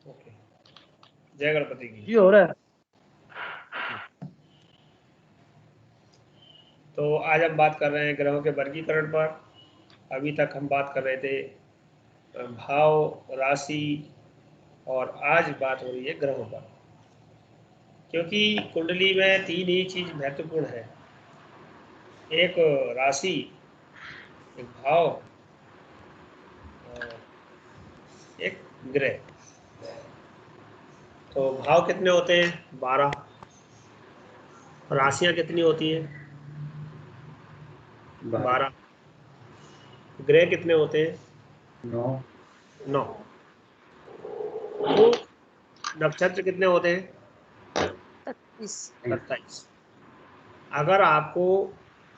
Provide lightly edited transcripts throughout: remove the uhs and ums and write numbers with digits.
Okay, जय गणपति की। हो रहा है। तो आज हम बात कर रहे हैं ग्रहों के वर्गीकरण पर। अभी तक हम बात कर रहे थे भाव, राशि, और आज बात हो रही है ग्रहों पर। क्योंकि कुंडली में 3 ही चीज महत्वपूर्ण है, एक राशि, एक भाव और एक ग्रह। तो भाव कितने होते हैं? 12। राशियां कितनी होती हैं? 12। ग्रह कितने होते हैं? 9। तो नक्षत्र कितने होते हैं? 27। अगर आपको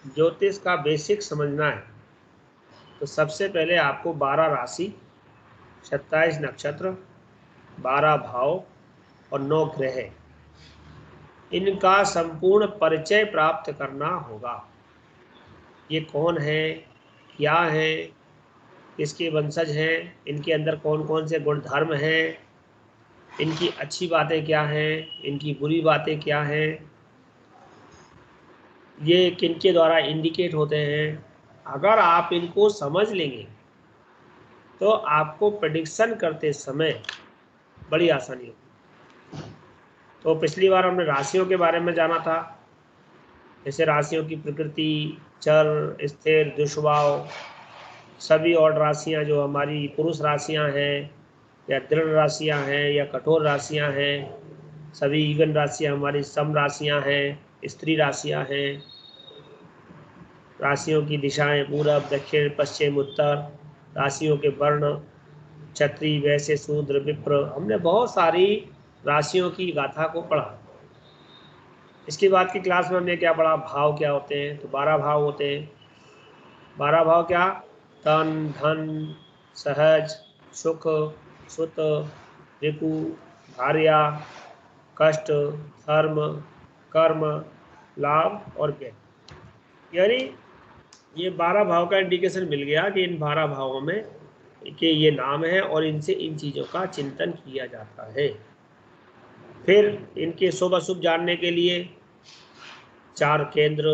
ज्योतिष का बेसिक समझना है तो सबसे पहले आपको 12 राशि, 27 नक्षत्र, 12 भाव और 9 ग्रह, इनका संपूर्ण परिचय प्राप्त करना होगा। ये कौन है, क्या है, किसके वंशज हैं, इनके अंदर कौन कौन से गुण धर्म हैं, इनकी अच्छी बातें क्या हैं, इनकी बुरी बातें क्या हैं, ये किनके द्वारा इंडिकेट होते हैं। अगर आप इनको समझ लेंगे तो आपको प्रेडिक्शन करते समय बड़ी आसानी होगी। तो पिछली बार हमने राशियों के बारे में जाना था, जैसे राशियों की प्रकृति, चर, स्थिर, दुष्भाव, सभी और राशियां जो हमारी पुरुष राशियां हैं या दृढ़ राशियां हैं या कठोर राशियां हैं, सभी ईवन राशियां हमारी सम राशियां हैं, स्त्री राशियां हैं। राशियों की दिशाएं पूरब, दक्षिण, पश्चिम, उत्तर, राशियों के वर्ण, क्षत्रिय, वैश्य, शूद्र, विप्र, हमने बहुत सारी राशियों की गाथा को पढ़ा। इसके बाद की क्लास में हमने क्या पढ़ा? भाव क्या होते हैं? तो 12 भाव होते हैं। 12 भाव क्या? तन, धन, सहज, सुख, सुत, रिपु, भार्या, कष्ट, धर्म, कर्म, लाभ और व्यय। यानी ये 12 भाव का इंडिकेशन मिल गया कि इन 12 भावों में के ये नाम है और इनसे इन चीज़ों का चिंतन किया जाता है। फिर इनके शुभ अशुभ जानने के लिए 4 केंद्र,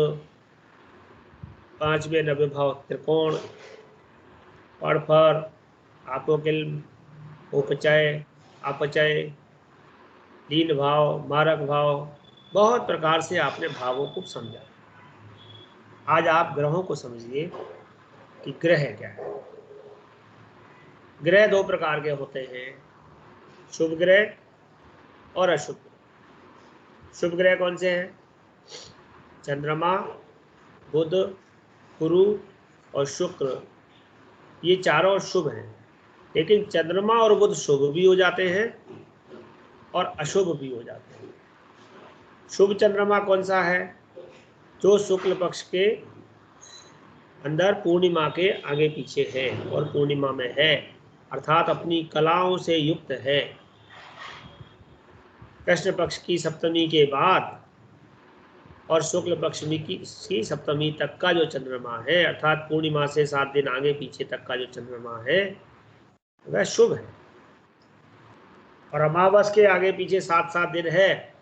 5वें 90 भाव त्रिकोण, पड़फर, आपोकिल, उपचय, अपचय, लीन भाव, मारक भाव, बहुत प्रकार से आपने भावों को समझा। आज आप ग्रहों को समझिए कि ग्रह क्या है। ग्रह 2 प्रकार के होते हैं, शुभ ग्रह और अशुभ ग्रह। शुभ ग्रह कौन से हैं? चंद्रमा, बुध, गुरु और शुक्र, ये चारों शुभ हैं। लेकिन चंद्रमा और बुध शुभ भी हो जाते हैं और अशुभ भी हो जाते हैं। शुभ चंद्रमा कौन सा है? जो शुक्ल पक्ष के अंदर पूर्णिमा के आगे पीछे है और पूर्णिमा में है, अर्थात अपनी कलाओं से युक्त है। कृष्ण पक्ष की सप्तमी के बाद और शुक्ल पक्ष की सप्तमी तक का जो चंद्रमा है, अर्थात पूर्णिमा से 7 दिन आगे पीछे तक का जो चंद्रमा है, वह शुभ है। और अमावस के आगे पीछे 7-7 दिन है,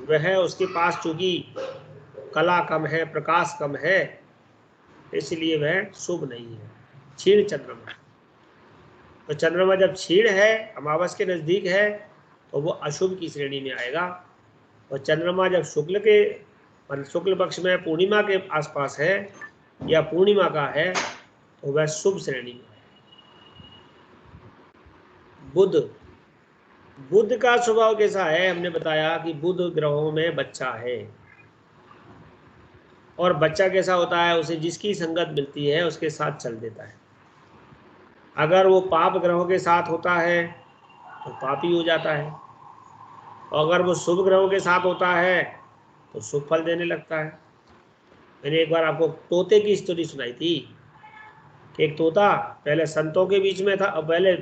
वह उसके पास चूंकि कला कम है, प्रकाश कम है, इसलिए वह शुभ नहीं है। क्षीण चंद्रमा। तो चंद्रमा जब क्षीण है, अमावस के नजदीक है, तो वो अशुभ की श्रेणी में आएगा। और चंद्रमा जब शुक्ल पक्ष में पूर्णिमा के आसपास है या पूर्णिमा का है, तो वह शुभ श्रेणी में है। बुध का स्वभाव कैसा है? हमने बताया कि बुध ग्रहों में बच्चा है। और बच्चा कैसा होता है? उसे जिसकी संगत मिलती है उसके साथ चल देता है। अगर वो पाप ग्रहों के साथ होता है तो पापी हो जाता है, और अगर वो शुभ ग्रहों के साथ होता है तो शुभ फल देने लगता है। मैंने एक बार आपको तोते की स्टोरी सुनाई थी कि एक तोता पहले संतों के बीच में था, और पहले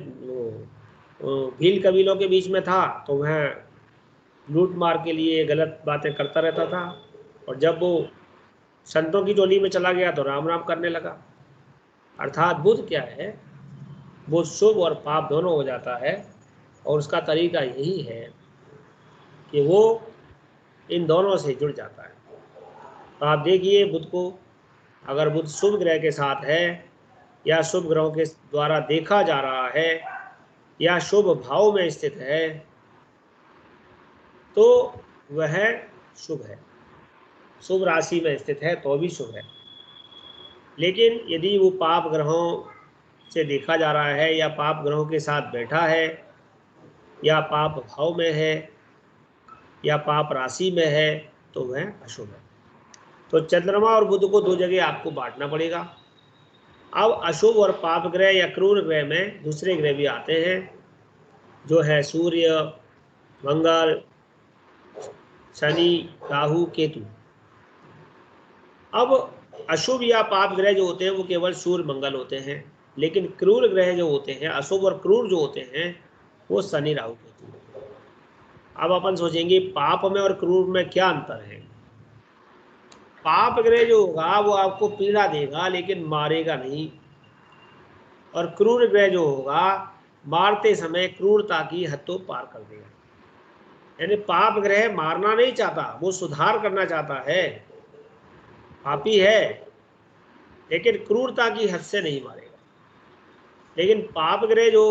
भील कबीलों के बीच में था, तो वह लूट मार के लिए गलत बातें करता रहता था। और जब वो संतों की टोली में चला गया तो राम राम करने लगा। अर्थात बुध क्या है? बुध शुभ और पाप दोनों हो जाता है। और उसका तरीका यही है कि वो इन दोनों से जुड़ जाता है। तो आप देखिए बुध को, अगर बुध शुभ ग्रह के साथ है या शुभ ग्रहों के द्वारा देखा जा रहा है या शुभ भाव में स्थित है तो वह शुभ है, शुभ राशि में स्थित है तो भी शुभ है। लेकिन यदि वो पाप ग्रहों से देखा जा रहा है या पाप ग्रहों के साथ बैठा है या पाप भाव में है या पाप राशि में है तो वह अशुभ है। तो चंद्रमा और बुध को दो जगह आपको बांटना पड़ेगा। अब अशुभ और पाप ग्रह या क्रूर ग्रह में दूसरे ग्रह भी आते हैं, जो है सूर्य, मंगल, शनि, राहु, केतु। अब अशुभ या पाप ग्रह जो होते हैं वो केवल सूर्य मंगल होते हैं, लेकिन क्रूर ग्रह जो होते हैं, अशुभ और क्रूर जो होते हैं, वो शनि, राहु, केतु। अब अपन सोचेंगे पाप में और क्रूर में क्या अंतर है। पाप ग्रह जो होगा वो आपको पीड़ा देगा लेकिन मारेगा नहीं, और क्रूर ग्रह जो होगा मारते समय क्रूरता की हद तो पार कर देगा। यानी पाप ग्रह मारना नहीं चाहता, वो सुधार करना चाहता है, पापी है लेकिन क्रूरता की हद से नहीं मारेगा। लेकिन पाप ग्रह जो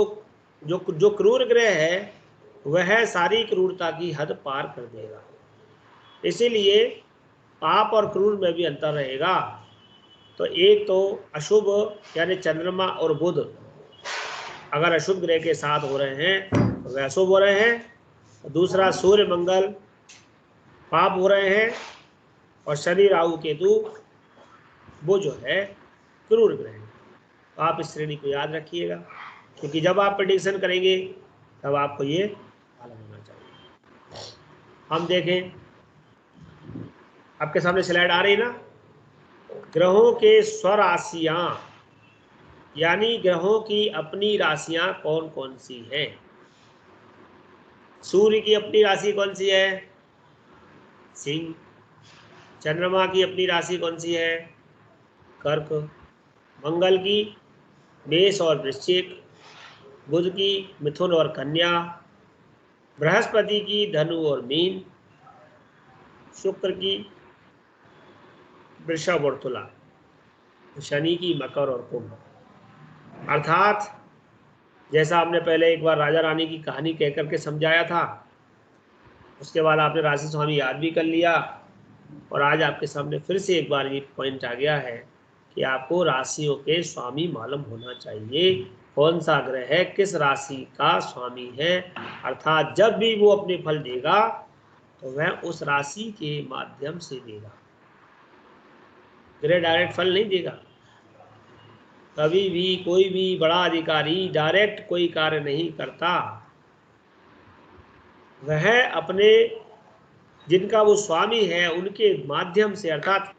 जो जो क्रूर ग्रह है वह सारी क्रूरता की हद पार कर देगा। इसीलिए पाप और क्रूर में भी अंतर रहेगा। तो एक तो अशुभ यानी चंद्रमा और बुध अगर अशुभ ग्रह के साथ हो रहे हैं तो वह अशुभ हो रहे हैं। दूसरा सूर्य मंगल पाप हो रहे हैं, और शनि राहु केतु वो जो है क्रूर ग्रह। तो आप इस श्रेणी को याद रखिएगा, क्योंकि जब आप प्रेडिक्शन करेंगे तब आपको ये मालूम होना चाहिए। हम देखें, आपके सामने स्लाइड आ रही है ना, ग्रहों के स्वराशियां यानी ग्रहों की अपनी राशियां कौन कौन सी हैं। सूर्य की अपनी राशि कौन सी है? सिंह। चंद्रमा की अपनी राशि कौन सी है? कर्क। मंगल की मेष और वृश्चिक। बुध की मिथुन और कन्या। बृहस्पति की धनु और मीन। शुक्र की वृषभ और तुला। शनि की मकर और कुंभ। अर्थात जैसा हमने पहले एक बार राजा रानी की कहानी कह करके समझाया था, उसके बाद आपने राशि स्वामी याद भी कर लिया, और आज आपके सामने फिर से एक बार ये पॉइंट आ गया है कि आपको राशियों के स्वामी मालूम होना चाहिए, कौन सा ग्रह है किस राशि का स्वामी है। अर्थात जब भी वो अपने फल देगा तो वह उस राशि के माध्यम से देगा, ग्रह डायरेक्ट फल नहीं देगा। कभी भी कोई भी बड़ा अधिकारी डायरेक्ट कोई कार्य नहीं करता, वह अपने जिनका वो स्वामी है उनके माध्यम से। अर्थात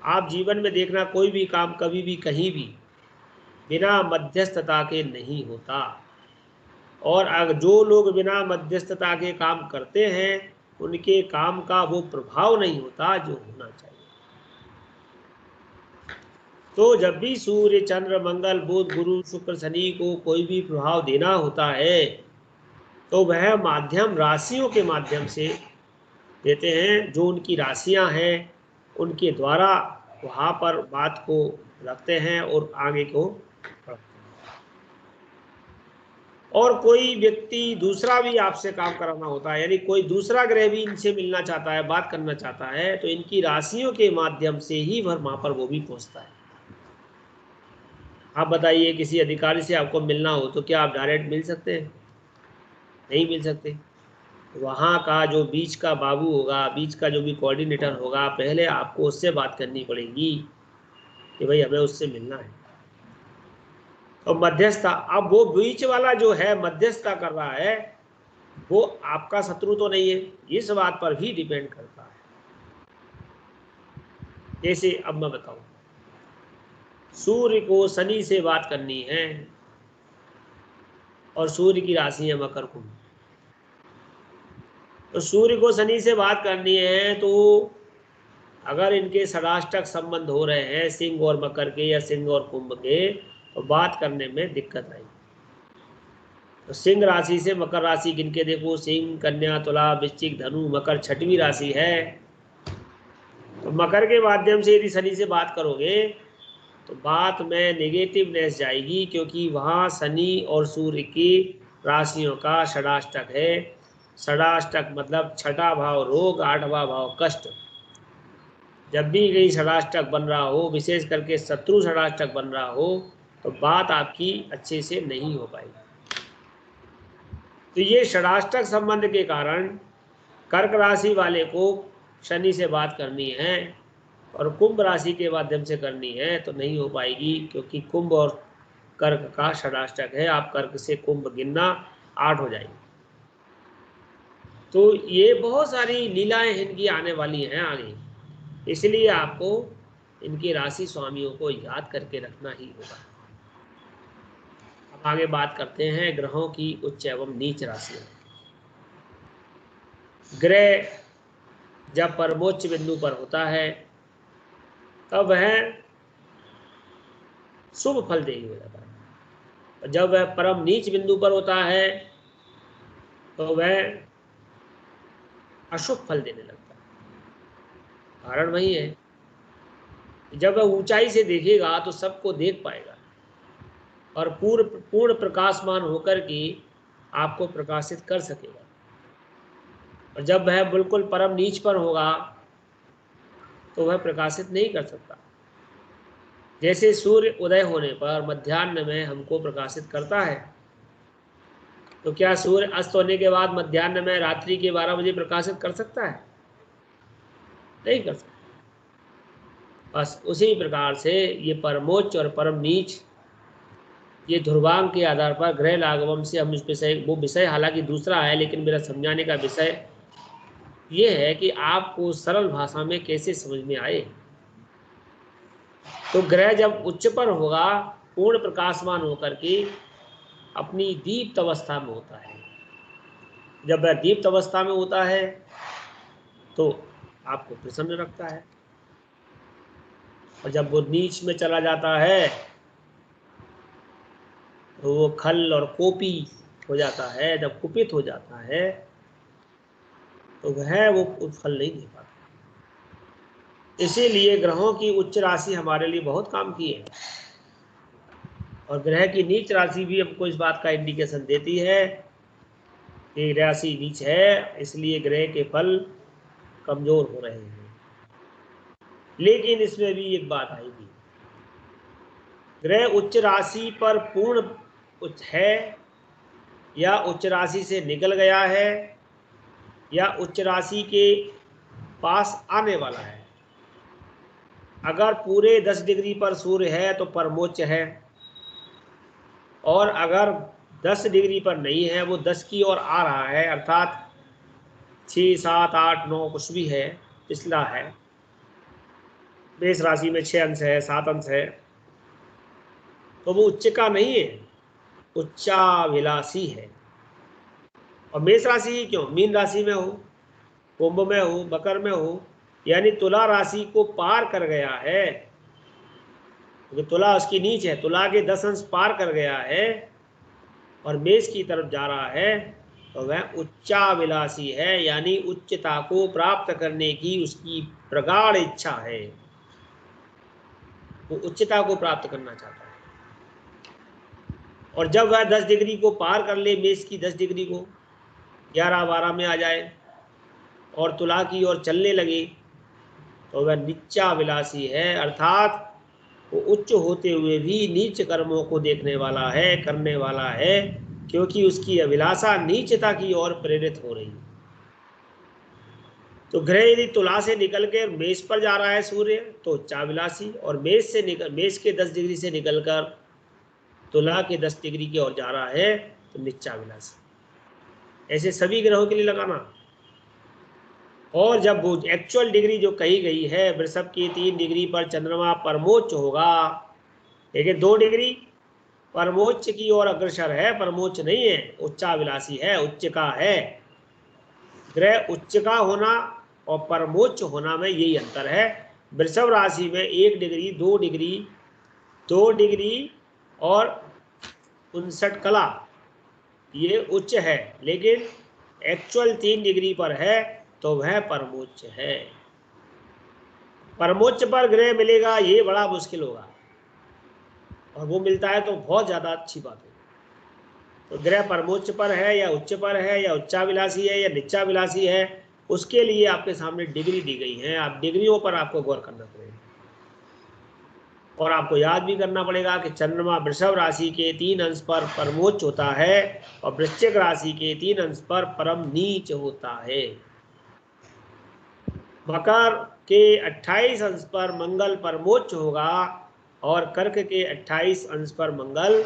आप जीवन में देखना कोई भी काम कभी भी कहीं भी बिना मध्यस्थता के नहीं होता, और अगर जो लोग बिना मध्यस्थता के काम करते हैं उनके काम का वो प्रभाव नहीं होता जो होना चाहिए। तो जब भी सूर्य, चंद्र, मंगल, बुध, गुरु, शुक्र, शनि को कोई भी प्रभाव देना होता है तो वह माध्यम राशियों के माध्यम से देते हैं। जो उनकी राशियां हैं उनके द्वारा वहाँ पर बात को रखते हैं और आगे को बढ़ाते हैं। और कोई व्यक्ति दूसरा भी आपसे काम कराना होता है, यानी कोई दूसरा ग्रह भी इनसे मिलना चाहता है, बात करना चाहता है, तो इनकी राशियों के माध्यम से ही वहाँ पर वो भी पहुँचता है। आप बताइए, किसी अधिकारी से आपको मिलना हो तो क्या आप डायरेक्ट मिल सकते हैं? नहीं मिल सकते। वहाँ का जो बीच का बाबू होगा, बीच का जो भी कोऑर्डिनेटर होगा, पहले आपको उससे बात करनी पड़ेगी कि भाई हमें उससे मिलना है। तो मध्यस्थता, अब वो बीच वाला जो है मध्यस्थता कर रहा है वो आपका शत्रु तो नहीं है, इस बात पर भी डिपेंड करता है। जैसे अब मैं बताऊं, सूर्य को शनि से बात करनी है और सूर्य की राशि है मकर कुंभ। तो सूर्य को शनि से बात करनी है तो अगर इनके षडाष्टक संबंध हो रहे हैं सिंह और मकर के या सिंह और कुंभ के, तो बात करने में दिक्कत आएगी। तो सिंह राशि से मकर राशि गिन के देखो, सिंह, कन्या, तुला, वृश्चिक, धनु, मकर 6वीं राशि है। तो मकर के माध्यम से यदि शनि से बात करोगे तो बात में नेगेटिवनेस जाएगी, क्योंकि वहाँ शनि और सूर्य की राशियों का षडाष्टक है। षडाष्टक मतलब 6ठा भाव रोग, 8वां भाव कष्ट। जब भी कहीं षडाष्टक बन रहा हो, विशेष करके शत्रु षडाष्टक बन रहा हो, तो बात आपकी अच्छे से नहीं हो पाएगी। तो ये षडाष्टक संबंध के कारण कर्क राशि वाले को शनि से बात करनी है और कुंभ राशि के माध्यम से करनी है तो नहीं हो पाएगी, क्योंकि कुंभ और कर्क का षडाष्टक है। आप कर्क से कुंभ गिनना 8 हो जाएगी। तो ये बहुत सारी लीलाएं इनकी आने वाली हैं आगे, इसलिए आपको इनके राशि स्वामियों को याद करके रखना ही होगा। अब आगे बात करते हैं ग्रहों की उच्च एवं नीच राशियों। ग्रह जब परमोच्च बिंदु पर होता है तब वह शुभ फल देगी हो जाता है, और जब वह परम नीच बिंदु पर होता है तो वह अशुभ फल देने लगता है। कारण वही है, जब वह ऊंचाई से देखेगा तो सबको देख पाएगा और पूर्ण प्रकाशमान होकर के आपको प्रकाशित कर सकेगा। और जब वह बिल्कुल परम नीच पर होगा तो वह प्रकाशित नहीं कर सकता। जैसे सूर्य उदय होने पर मध्याह्न में हमको प्रकाशित करता है, तो क्या सूर्य अस्त होने के बाद मध्याह्न में रात्रि के 12 बजे प्रकाशित कर सकता है? नहीं कर सकता। बस उसी प्रकार से ये परमोच्च और परम नीच, ये ध्रुवांक के आधार पर ग्रह लाघवम से हम इस विषय, वो विषय हालांकि दूसरा है, लेकिन मेरा समझाने का विषय ये है कि आपको सरल भाषा में कैसे समझ में आए। तो ग्रह जब उच्च पर होगा, पूर्ण प्रकाशमान होकर के अपनी दीप्त अवस्था में होता है। जब वह दीप्त अवस्था में होता है तो आपको प्रसन्न रखता है, और जब वो नीच में चला जाता है तो वो खल और कोपी हो जाता है। जब कुपित हो जाता है तो वह वो फल नहीं दे पाता। इसीलिए ग्रहों की उच्च राशि हमारे लिए बहुत काम की है, और ग्रह की नीच राशि भी हमको इस बात का इंडिकेशन देती है कि राशि नीच है, इसलिए ग्रह के फल कमजोर हो रहे हैं। लेकिन इसमें भी एक बात आएगी, ग्रह उच्च राशि पर पूर्ण उच्च है या उच्च राशि से निकल गया है या उच्च राशि के पास आने वाला है। अगर पूरे 10 डिग्री पर सूर्य है तो परमोच्च है, और अगर 10 डिग्री पर नहीं है, वो 10 की ओर आ रहा है, अर्थात 6, 7, 8, 9 कुछ भी है, पिछला है, मेष राशि में 6 अंश है, 7 अंश है, तो वो उच्च का नहीं है, उच्चाभिलाषी है। और मेष राशि ही क्यों, मीन राशि में हो, कुंभ में हो, मकर में हो, यानी तुला राशि को पार कर गया है, क्योंकि तुला उसकी नीच है, तुला के 10 अंश पार कर गया है और मेष की तरफ जा रहा है, तो वह उच्चाभिलाषी है, यानी उच्चता को प्राप्त करने की उसकी प्रगाढ़ इच्छा है। वो उच्चता को प्राप्त करना चाहता है। और जब वह 10 डिग्री को पार कर ले, मेष की 10 डिग्री को 11-12 में आ जाए और तुला की ओर चलने लगे, तो वह नीचाभिलाषी है, अर्थात वो उच्च होते हुए भी नीच कर्मों को देखने वाला है, करने वाला है, क्योंकि उसकी अभिलाषा नीचता की ओर प्रेरित हो रही है। तो ग्रह यदि तुला से निकल के मेष पर जा रहा है सूर्य, तो उच्चाभिलाषी, और मेष के 10 डिग्री से निकलकर तुला के 10 डिग्री की ओर जा रहा है तो नीचाभिलाषी। ऐसे सभी ग्रहों के लिए लगाना। और जब वो एक्चुअल डिग्री जो कही गई है, वृषभ की 3 डिग्री पर चंद्रमा परमोच्च होगा, देखिए 2 डिग्री परमोच्च की ओर अग्रसर है, परमोच्च नहीं है, उच्चाभिलाषी है, उच्च का है। ग्रह उच्च का होना और परमोच्च होना में यही अंतर है। वृषभ राशि में 1 डिग्री, 2 डिग्री, 2 डिग्री और 59 कला ये उच्च है, लेकिन एक्चुअल 3 डिग्री पर है तो वह परमोच्च है। परमोच्च पर ग्रह मिलेगा ये बड़ा मुश्किल होगा, और वो मिलता है तो बहुत ज्यादा अच्छी बात है। तो ग्रह परमोच्च पर है या उच्च पर है या उच्चाभिलाषी है या निच्चाभिलाषी है, उसके लिए आपके सामने डिग्री दी गई है। आप डिग्रियों पर आपको गौर करना पड़ेगा, और आपको याद भी करना पड़ेगा कि चंद्रमा वृषभ राशि के 3 अंश पर परमोच्च होता है और वृश्चिक राशि के 3 अंश पर परम नीच होता है। मकर के 28 अंश पर मंगल परमोच्च होगा और कर्क के 28 अंश पर मंगल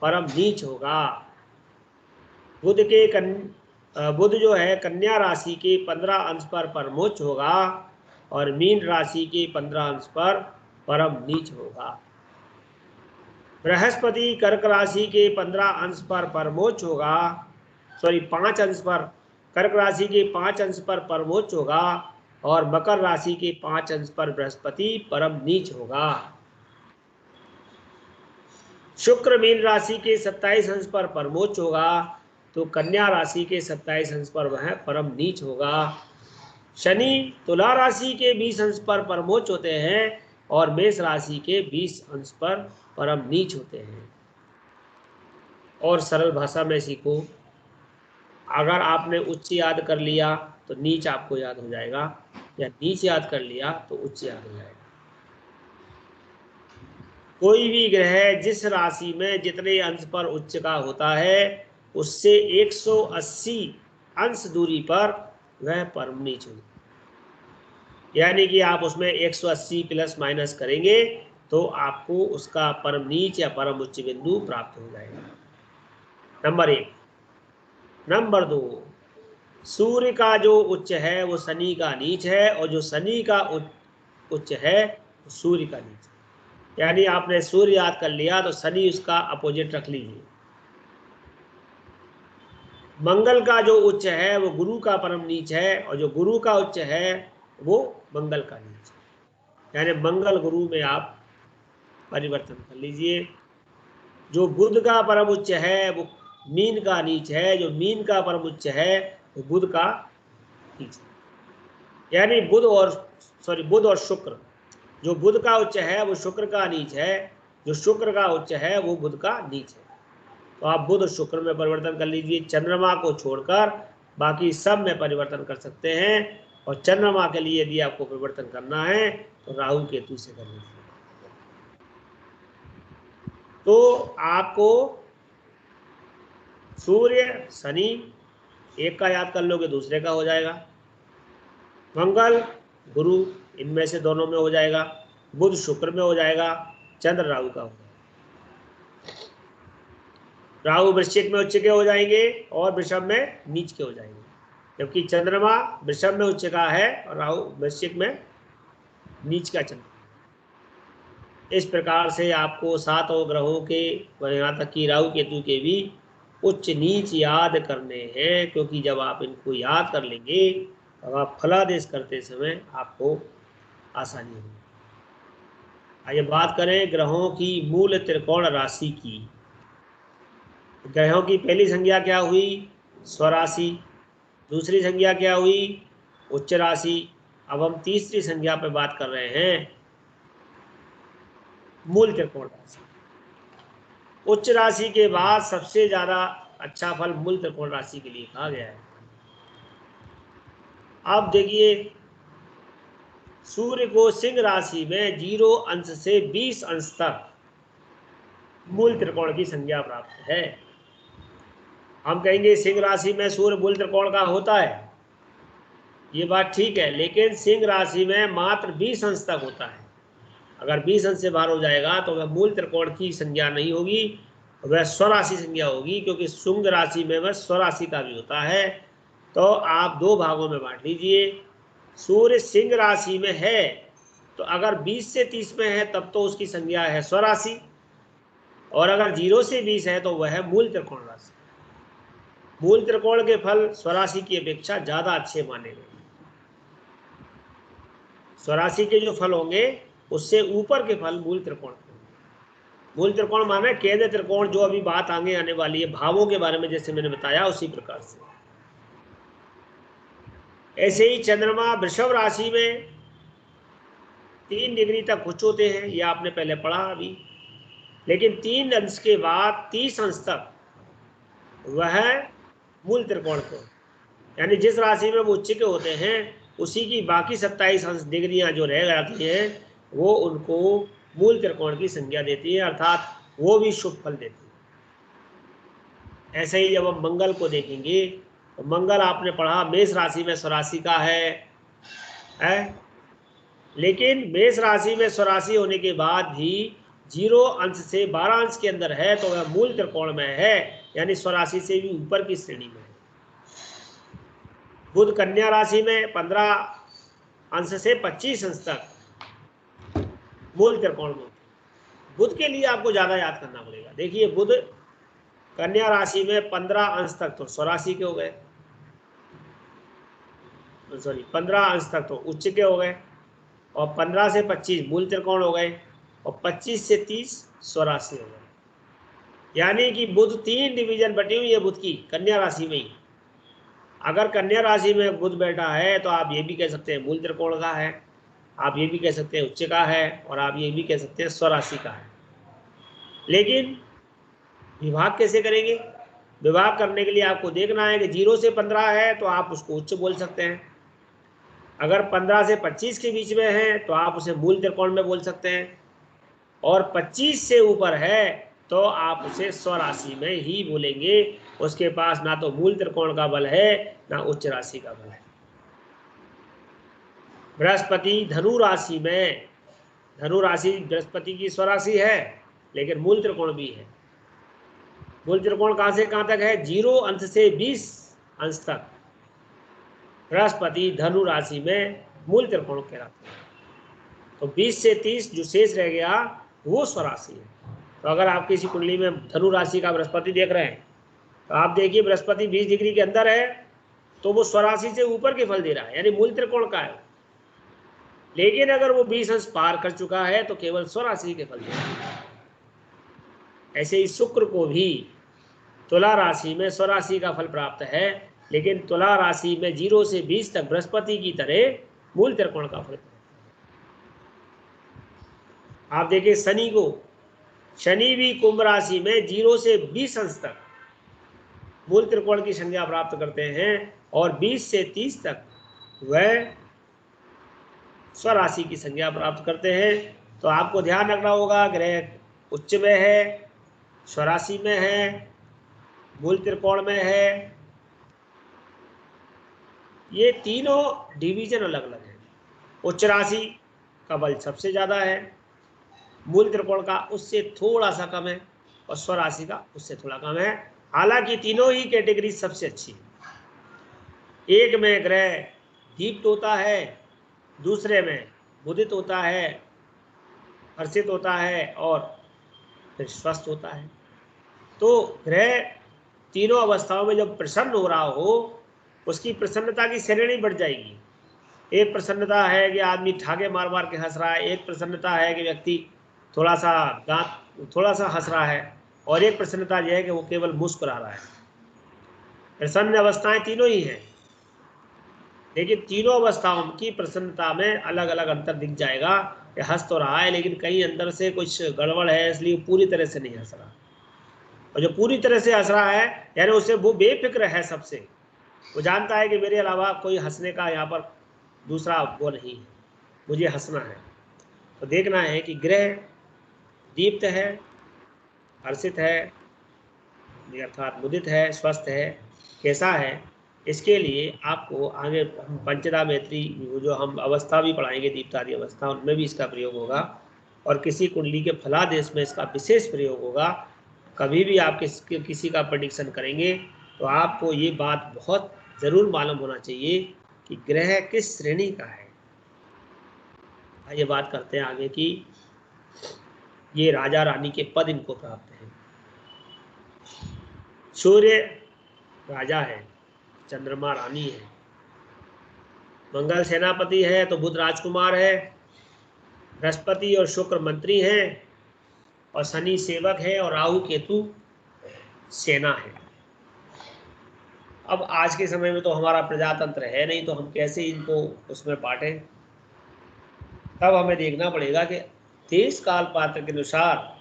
परम नीच होगा। बुध जो है कन्या राशि के 15 अंश पर परमोच्च होगा और मीन राशि के 15 अंश पर परम नीच होगा। बृहस्पति कर्क राशि के 15 अंश पर परमोच्च होगा, 5 अंश पर, कर्क राशि के 5 अंश पर परमोच्च होगा और मकर राशि के 5 अंश पर बृहस्पति परम नीच होगा। शुक्र मीन राशि के 27 अंश पर परमोच्च होगा, तो कन्या राशि के 27 अंश पर वह परम नीच होगा। शनि तुला राशि के 20 अंश पर परमोच्च होते हैं और मेष राशि के 20 अंश पर परम नीच होते हैं। और सरल भाषा में सीखो, अगर आपने उच्च याद कर लिया तो नीच आपको याद हो जाएगा, या नीच याद कर लिया तो उच्च याद हो जाएगा। कोई भी ग्रह जिस राशि में जितने अंश पर उच्च का होता है उससे 180 अंश दूरी पर वह परम नीच होगा। यानी कि आप उसमें 180 प्लस माइनस करेंगे तो आपको उसका परम नीच या परम उच्च बिंदु प्राप्त हो जाएगा। नंबर 1। नंबर 2, सूर्य का जो उच्च है वो शनि का नीच है, और जो शनि का उच्च है वो सूर्य का नीच है। यानी आपने सूर्य याद कर लिया तो शनि उसका अपोजिट रख लीजिए। मंगल का जो उच्च है वो गुरु का परम नीच है, और जो गुरु का उच्च है वो मंगल का नीच है। यानी मंगल गुरु में आप परिवर्तन कर लीजिए। जो बुध का परम उच्च है वो मीन का नीच है, जो मीन का परम उच्च है वो बुध का नीच है। यानी बुध और शुक्र, जो बुध का उच्च है वो शुक्र का नीच है, जो शुक्र का उच्च है वो बुध का नीच है। तो आप बुध और शुक्र में परिवर्तन कर लीजिए, चंद्रमा को छोड़कर बाकी सब में परिवर्तन कर सकते हैं। और चंद्रमा के लिए यदि आपको परिवर्तन करना है तो राहु केतु से कर लीजिए। तो आपको सूर्य शनि एक का याद कर लोगे दूसरे का हो जाएगा, मंगल गुरु इनमें से दोनों में हो जाएगा, बुध शुक्र में हो जाएगा, चंद्र राहु का हो जाएगा। राहु वृश्चिक में उच्च के हो जाएंगे और वृषभ में नीच के हो जाएंगे, जबकि चंद्रमा वृषभ में उच्च का है और राहु वृश्चिक में नीच का चंद्रमा। इस प्रकार से आपको 7 ग्रहों के, यहाँ तक कि राहु केतु के भी उच्च नीच याद करने हैं, क्योंकि जब आप इनको याद कर लेंगे तब आप फलादेश करते समय आपको आसानी होगी। आइए बात करें ग्रहों की मूल त्रिकोण राशि की। ग्रहों की पहली संज्ञा क्या हुई? स्वराशि। दूसरी संज्ञा क्या हुई? उच्च राशि। अब हम तीसरी संज्ञा पर बात कर रहे हैं, मूल त्रिकोण राशि। उच्च राशि के बाद सबसे ज्यादा अच्छा फल मूल त्रिकोण राशि के लिए कहा गया है। अब देखिए, सूर्य को सिंह राशि में 0 अंश से 20 अंश तक मूल त्रिकोण की संज्ञा प्राप्त है। हम कहेंगे सिंह राशि में सूर्य मूल त्रिकोण का होता है, ये बात ठीक है, लेकिन सिंह राशि में मात्र 20 अंश तक होता है। अगर 20 अंश से बाहर हो जाएगा तो वह मूल त्रिकोण की संज्ञा नहीं होगी, वह स्वराशि संज्ञा होगी, क्योंकि शुंग राशि में वह स्वराशि का भी होता है। तो आप 2 भागों में बांट लीजिए। सूर्य सिंह राशि में है तो अगर 20 से 30 में है तब तो उसकी संज्ञा है स्वराशि, और अगर 0 से 20 है तो वह है मूल त्रिकोण राशि। मूल त्रिकोण के फल स्वराशि की अपेक्षा ज्यादा अच्छे माने गए। स्वराशि के जो फल होंगे उससे ऊपर के फल मूल त्रिकोण के होंगे। मूल त्रिकोण माने केंद्र त्रिकोण, जो अभी बात आगे आने वाली है भावों के बारे में, जैसे मैंने बताया उसी प्रकार से। ऐसे ही चंद्रमा वृषभ राशि में 3 डिग्री तक उच्च होते हैं, ये आपने पहले पढ़ा अभी। लेकिन 3 अंश के बाद 30 अंश तक वह मूल त्रिकोण को, यानी जिस राशि में वो उच्च के होते हैं उसी की बाकी 27 अंश डिग्रियां जो रह जाती हैं वो उनको मूल त्रिकोण की संज्ञा देती है, अर्थात वो भी शुभ फल देती है। ऐसे ही जब हम मंगल को देखेंगे तो मंगल आपने पढ़ा मेष राशि में स्वराशि का है? लेकिन मेष राशि में स्वराशि होने के बाद भी 0 अंश से 12 अंश के अंदर है तो वह मूल त्रिकोण में है, यानी स्वराशि से भी ऊपर की श्रेणी में है। बुध कन्या राशि में 15 अंश से 25 अंश तक मूल त्रिकोण में। बुध के लिए आपको ज्यादा याद करना पड़ेगा। देखिए बुध कन्या राशि में 15 अंश तक तो स्वराशि के हो गए, सॉरी 15 अंश तक तो उच्च के हो गए, और 15 से 25 मूल त्रिकोण हो गए, और 25 से 30 स्वराशि हो गए। यानी कि बुध 3 डिवीजन बटी हुई है बुध की कन्या राशि में ही। अगर कन्या राशि में बुध बैठा है तो आप ये भी कह सकते हैं मूल त्रिकोण का है, आप ये भी कह सकते हैं उच्च का है, और आप ये भी कह सकते हैं स्वराशि का है। लेकिन विभाग कैसे करेंगे? विभाग करने के लिए आपको देखना है कि 0 से 15 है तो आप उसको उच्च बोल सकते हैं, अगर 15 से 25 के बीच में है तो आप उसे मूल त्रिकोण में बोल सकते हैं, और 25 से ऊपर है तो आप उसे स्वराशि में ही बोलेंगे। उसके पास ना तो मूल त्रिकोण का बल है ना उच्च राशि का बल है। बृहस्पति धनु राशि में, धनु राशि बृहस्पति की स्वराशि है लेकिन मूल त्रिकोण भी है। मूल त्रिकोण कहां से कहां तक है? 0 अंश से 20 अंश तक बृहस्पति धनु राशि में मूल त्रिकोण कहलाते हैं। तो 20 से 30 जो शेष रह गया वो स्वराशि है। तो अगर आप किसी कुंडली में धनु राशि का बृहस्पति देख रहे हैं तो आप देखिए बृहस्पति 20 डिग्री के अंदर है तो वो स्वराशि से ऊपर के फल दे रहा है, यानी मूल त्रिकोण का है। लेकिन अगर वो 20 अंश पार कर चुका है तो केवल स्वराशि के फल दे रहा है। ऐसे ही शुक्र को भी तुला राशि में स्वराशि का फल प्राप्त है, लेकिन तुला राशि में 0 से 20 तक बृहस्पति की तरह मूल त्रिकोण का फल। आप देखिए शनि को, शनि भी कुंभ राशि में 0 से 20 अंश तक मूल त्रिकोण की संज्ञा प्राप्त करते हैं, और 20 से 30 तक वह स्वराशि की संज्ञा प्राप्त करते हैं। तो आपको ध्यान रखना होगा ग्रह उच्च में है, स्वराशि में है, मूल त्रिकोण में है, ये तीनों डिवीजन अलग अलग है। उच्च राशि का बल सबसे ज्यादा है, मूल त्रिकोण का उससे थोड़ा सा कम है, और स्वराशि का उससे थोड़ा कम है। हालांकि तीनों ही कैटेगरी सबसे अच्छी है। एक में ग्रह दीप्त होता है, दूसरे में मुदित होता है, हर्षित होता है, और फिर स्वस्थ होता है। तो ग्रह तीनों अवस्थाओं में जब प्रसन्न हो रहा हो उसकी प्रसन्नता की श्रेणी बढ़ जाएगी। एक प्रसन्नता है कि आदमी ठाके मार मार के हंस रहा है, एक प्रसन्नता है कि व्यक्ति थोड़ा सा हंस रहा है, और एक प्रसन्नता यह है कि वो केवल मुस्कुरा रहा है। प्रसन्न अवस्थाएं तीनों ही हैं, लेकिन तीनों अवस्थाओं की प्रसन्नता में अलग अलग अंतर दिख जाएगा कि हंस तो रहा है लेकिन कहीं अंदर से कुछ गड़बड़ है, इसलिए पूरी तरह से नहीं हंस रहा। और जो पूरी तरह से हंस रहा है यानी उसे वो बेफिक्र है सबसे, वो जानता है कि मेरे अलावा कोई हंसने का यहाँ पर दूसरा वो नहीं है, मुझे हंसना है। तो देखना है कि ग्रह दीप्त है, हर्षित है, अर्थात मुदित है, स्वस्थ है, कैसा है। इसके लिए आपको आगे हम पंचदा मैत्री जो हम अवस्था भी पढ़ाएंगे, दीप्तादि अवस्था, उनमें भी इसका प्रयोग होगा, और किसी कुंडली के फलादेश में इसका विशेष प्रयोग होगा। कभी भी आप किसी का प्रेडिक्शन करेंगे तो आपको ये बात बहुत जरूर मालूम होना चाहिए कि ग्रह किस श्रेणी का है। आइए बात करते हैं आगे की, ये राजा रानी के पद इनको प्राप्त है। सूर्य राजा है, चंद्रमा रानी है, मंगल सेनापति है तो बुध राजकुमार है, बृहस्पति और शुक्र मंत्री हैं, और शनि सेवक है और राहु केतु सेना है। अब आज के समय में तो हमारा प्रजातंत्र है नहीं, तो हम कैसे इनको उसमें बांटें? तब हमें देखना पड़ेगा कि देश काल पात्र के अनुसार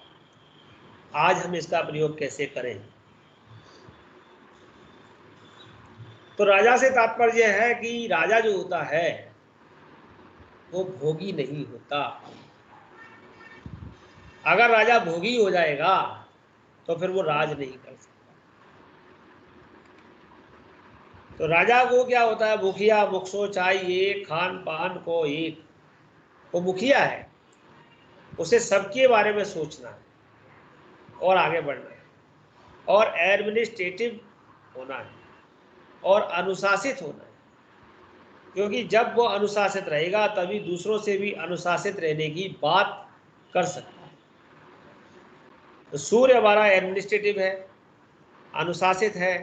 आज हम इसका प्रयोग कैसे करें। तो राजा से तात्पर्य है कि राजा जो होता है वो भोगी नहीं होता। अगर राजा भोगी हो जाएगा तो फिर वो राज नहीं कर सकता। तो राजा को क्या होता है, मुखिया मुखसो चाहिए खान पान को एक, वो मुखिया है, उसे सबके बारे में सोचना है और आगे बढ़ना है और एडमिनिस्ट्रेटिव होना है और अनुशासित होना है, क्योंकि जब वो अनुशासित रहेगा तभी दूसरों से भी अनुशासित रहने की बात कर सकता है। तो सूर्य हमारा एडमिनिस्ट्रेटिव है, अनुशासित है,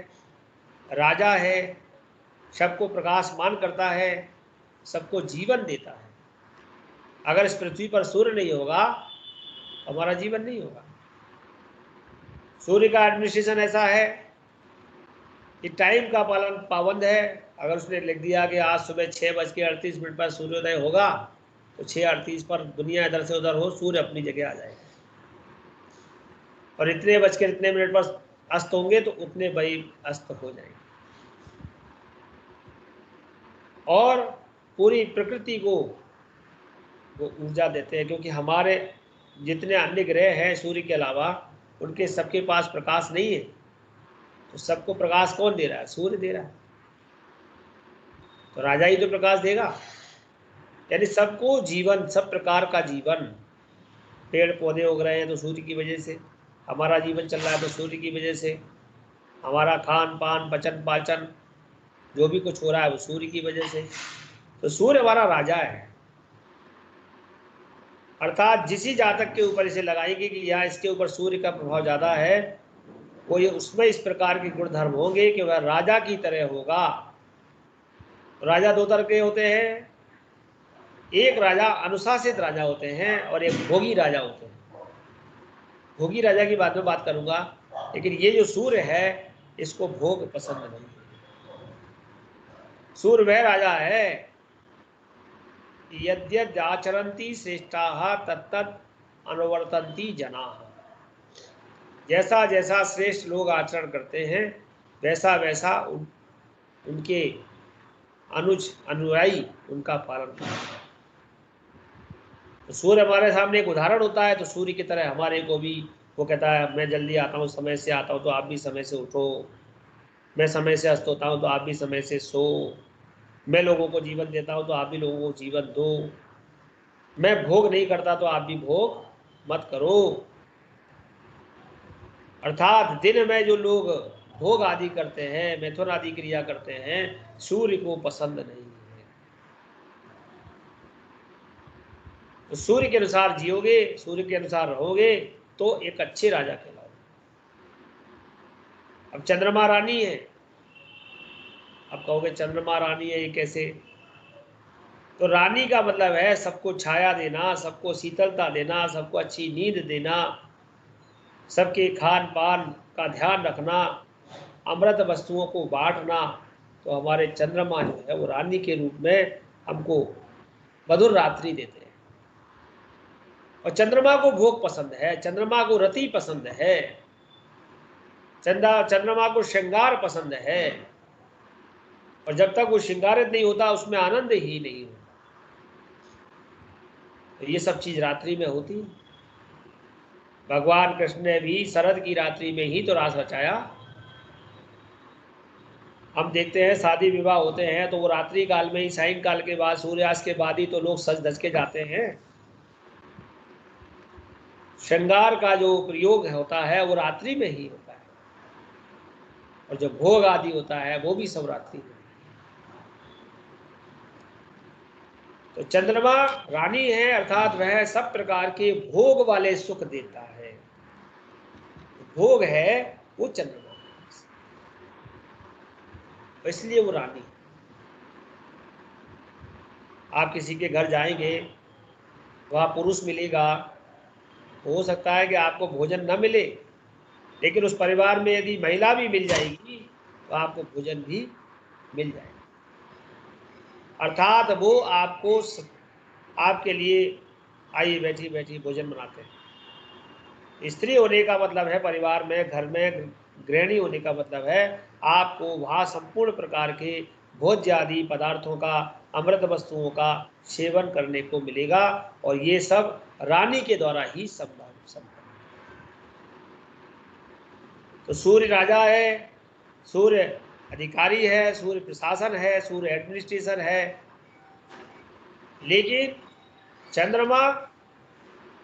राजा है, सबको प्रकाशमान करता है, सबको जीवन देता है। अगर इस पृथ्वी पर सूर्य नहीं होगा तो हमारा जीवन नहीं होगा। सूर्य का एडमिनिस्ट्रेशन ऐसा है कि टाइम का पालन पाबंद है। अगर उसने लिख दिया कि आज सुबह 6:38 पर सूर्योदय होगा तो 6:38 पर दुनिया इधर से उधर हो, सूर्य अपनी जगह आ जाएगा, और इतने मिनट पर अस्त होंगे तो उतने बजे अस्त हो जाएंगे। और पूरी प्रकृति को वो ऊर्जा देते हैं, क्योंकि हमारे जितने अन्य ग्रह हैं सूर्य के अलावा उनके सबके पास प्रकाश नहीं है, तो सबको प्रकाश कौन दे रहा है? सूर्य दे रहा है। तो राजा ही तो प्रकाश देगा, यानी सबको जीवन, सब प्रकार का जीवन। पेड़ पौधे उग रहे हैं तो सूर्य की वजह से, हमारा जीवन चल रहा है तो सूर्य की वजह से, हमारा खान पान पचन पाचन जो भी कुछ हो रहा है वो सूर्य की वजह से। तो सूर्य हमारा राजा है। अर्थात जिस जातक के ऊपर इसे लगाएंगे कि यहाँ इसके ऊपर सूर्य का प्रभाव ज्यादा है, वो ये उसमें इस प्रकार के गुण धर्म होंगे कि वह राजा की तरह होगा। राजा दो तरह के होते हैं, एक राजा अनुशासित राजा होते हैं और एक भोगी राजा होते हैं। भोगी राजा की बाद में बात करूंगा, लेकिन ये जो सूर्य है इसको भोग पसंद नहीं। सूर्य वह राजा है यद्यद्याचरन्ति श्रेष्ठाः तत्तत् अनुवर्तन्ति जनाः। जैसा जैसा श्रेष्ठ लोग आचरण करते हैं वैसा वैसा उनके अनुज अनुयायी उनका पालन करते हैं। तो सूर्य हमारे सामने एक उदाहरण होता है। तो सूर्य की तरह हमारे को भी वो कहता है मैं जल्दी आता हूँ, समय से आता हूँ तो आप भी समय से उठो, मैं समय से अस्त होता हूँ तो आप भी समय से सो, मैं लोगों को जीवन देता हूँ तो आप भी लोगों को जीवन दो, मैं भोग नहीं करता तो आप भी भोग मत करो। अर्थात दिन में जो लोग भोग आदि करते हैं, मैथुन आदि क्रिया करते हैं, सूर्य को पसंद नहीं है। तो सूर्य के अनुसार जियोगे, सूर्य के अनुसार रहोगे तो एक अच्छे राजा कहलाओगे। अब चंद्रमा रानी है, अब कहोगे चंद्रमा रानी है ये कैसे? तो रानी का मतलब है सबको छाया देना, सबको शीतलता देना, सबको अच्छी नींद देना, सबके खान पान का ध्यान रखना, अमृत वस्तुओं को बांटना। तो हमारे चंद्रमा जो है वो रानी के रूप में हमको मधुर रात्रि देते हैं। और चंद्रमा को भोग पसंद है, चंद्रमा को रति पसंद है, चंद्रमा को श्रृंगार पसंद है, और जब तक वो श्रृंगारित नहीं होता उसमें आनंद ही नहीं होता। तो ये सब चीज रात्रि में होती है। भगवान कृष्ण ने भी शरद की रात्रि में ही तो रास रचाया। हम देखते हैं शादी विवाह होते हैं तो वो रात्रि काल में ही, सायं काल के बाद, सूर्यास्त के बाद ही तो लोग सज धज के जाते हैं। श्रृंगार का जो प्रयोग होता है वो रात्रि में ही होता है, और जो भोग आदि होता है वो भी सब रात्रि में। तो चंद्रमा रानी है, अर्थात वह सब प्रकार के भोग वाले सुख देता है। भोग है वो चंद्रमा, इसलिए वो रानी है। आप किसी के घर जाएंगे, वहां पुरुष मिलेगा, हो सकता है कि आपको भोजन न मिले, लेकिन उस परिवार में यदि महिला भी मिल जाएगी तो आपको भोजन भी मिल जाएगा। अर्थात वो आपके लिए आई बैठी बैठी भोजन बनाते हैं। स्त्री होने का मतलब है परिवार में, घर में गृहिणी होने का मतलब है आपको वहाँ संपूर्ण प्रकार के भोज्य आदि पदार्थों का, अमृत वस्तुओं का सेवन करने को मिलेगा, और ये सब रानी के द्वारा ही संभव। तो सूर्य राजा है, सूर्य अधिकारी है, सूर्य प्रशासन है, सूर्य एडमिनिस्ट्रेशन है, लेकिन चंद्रमा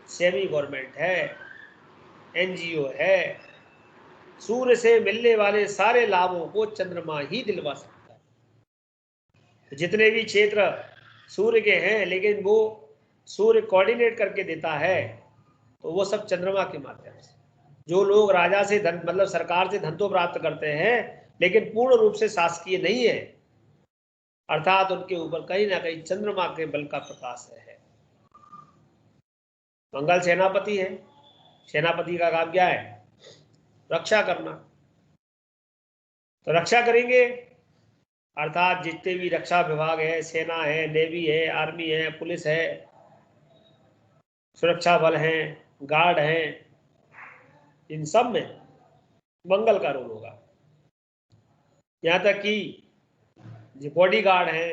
सेमी गवर्नमेंट है, एनजीओ है। सूर्य से मिलने वाले सारे लाभों को चंद्रमा ही दिलवा सकता है। जितने भी क्षेत्र सूर्य के हैं, लेकिन वो सूर्य कोऑर्डिनेट करके देता है, तो वो सब चंद्रमा के माध्यम से। जो लोग राजा से धन, मतलब सरकार से धन तो प्राप्त करते हैं, लेकिन पूर्ण रूप से शासकीय नहीं है, अर्थात उनके ऊपर कहीं ना कहीं चंद्रमा के बल का प्रकाश है। मंगल सेनापति है, सेनापति का काम क्या है? रक्षा करना। तो रक्षा करेंगे, अर्थात जितने भी रक्षा विभाग है, सेना है, नेवी है, आर्मी है, पुलिस है, सुरक्षा बल है, गार्ड है, इन सब में मंगल का रोल होगा। यहां तक कि बॉडी गार्ड है,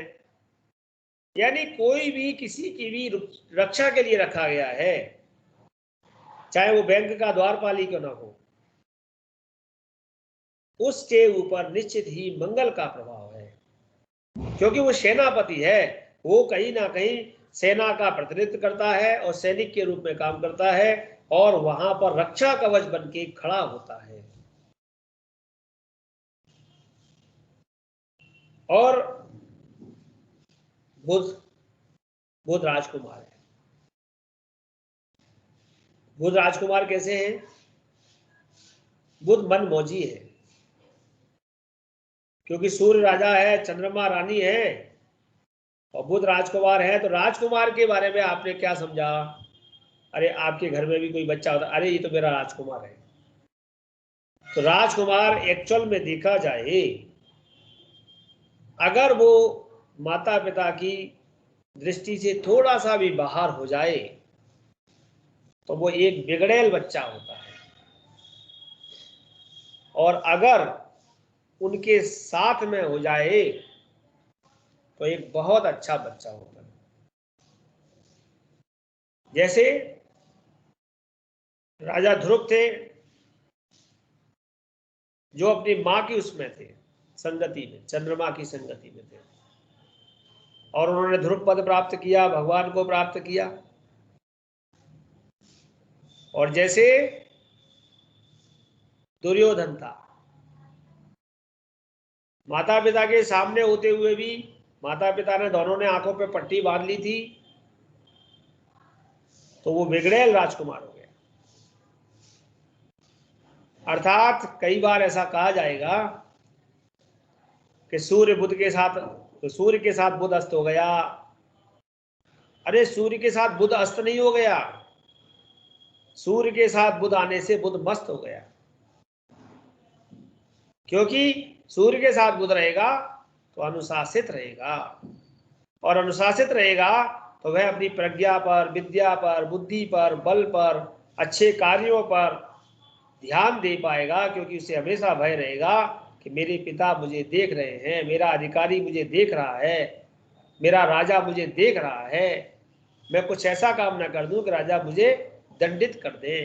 यानी कोई भी किसी की भी रक्षा के लिए रखा गया है, चाहे वो बैंक का द्वारपाल क्यों ना हो, उसके ऊपर निश्चित ही मंगल का प्रभाव है, क्योंकि वो सेनापति है। वो कहीं ना कहीं सेना का प्रतिनिधित्व करता है और सैनिक के रूप में काम करता है, और वहां पर रक्षा कवच बन के खड़ा होता है। और बुध राजकुमार है। बुध राजकुमार कैसे हैं? बुध मनमौजी है, क्योंकि सूर्य राजा है, चंद्रमा रानी है, और बुध राजकुमार है। तो राजकुमार के बारे में आपने क्या समझा? अरे आपके घर में भी कोई बच्चा होता, अरे ये तो मेरा राजकुमार है। तो राजकुमार एक्चुअल में देखा जाए, अगर वो माता पिता की दृष्टि से थोड़ा सा भी बाहर हो जाए, तो वो एक बिगड़ैल बच्चा होता है, और अगर उनके साथ में हो जाए तो एक बहुत अच्छा बच्चा होता है। जैसे राजा ध्रुव थे, जो अपनी मां की उसमें थे, संगति में, चंद्रमा की संगति में थे, और उन्होंने ध्रुव पद प्राप्त किया, भगवान को प्राप्त किया। और जैसे दुर्योधन था, माता पिता के सामने होते हुए भी, माता पिता ने दोनों ने आंखों पे पट्टी बांध ली थी, तो वो बिगड़ैल राजकुमार हो गया। अर्थात कई बार ऐसा कहा जाएगा कि सूर्य बुध के साथ, तो सूर्य के साथ बुध अस्त हो गया। अरे सूर्य के साथ बुध अस्त नहीं हो गया, सूर्य के साथ बुध आने से बुध मस्त हो गया, क्योंकि सूर्य के साथ बुध रहेगा तो अनुशासित रहेगा, और अनुशासित रहेगा तो वह अपनी प्रज्ञा पर, विद्या पर, बुद्धि पर, बल पर, अच्छे कार्यों पर ध्यान दे पाएगा, क्योंकि उसे हमेशा भय रहेगा कि मेरे पिता मुझे देख रहे हैं, मेरा अधिकारी मुझे देख रहा है, मेरा राजा मुझे देख रहा है, मैं कुछ ऐसा काम ना कर दूं कि राजा मुझे दंडित कर दे।